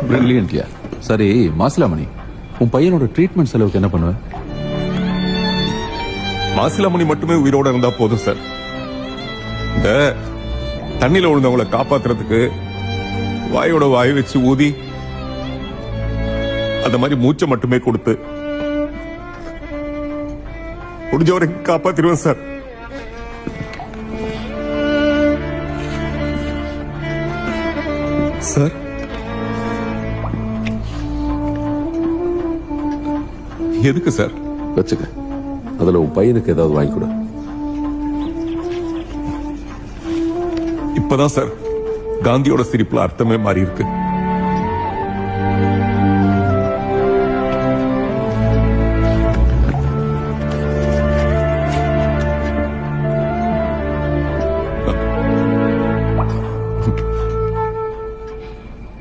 பிரில்லியன்ட்யா. சரி மாசிலாமணி, உன் பையனோட ட்ரீட்மெண்ட் செலவுக்கு என்ன பண்ணுவ? மாசிலாமணி மட்டுமே உயிரோட இருந்தா போதும் சார். இந்த தண்ணியில விழுந்தவங்களை காப்பாத்துறதுக்கு வாயோட வாய் வச்சு ஊதி அந்த மாதிரி மூச்சை மட்டுமே கொடுத்து முடிஞ்ச வரைக்கும் காப்பாத்திடுவேன் சார். சார் எதுக்கு சார்? வச்சுக்க, அதுல உன் பையனுக்கு ஏதாவது வாங்கி கொடு. இப்பதான் சார் காந்தியோட சிரிப்புல அர்த்தமே மாறி இருக்கு.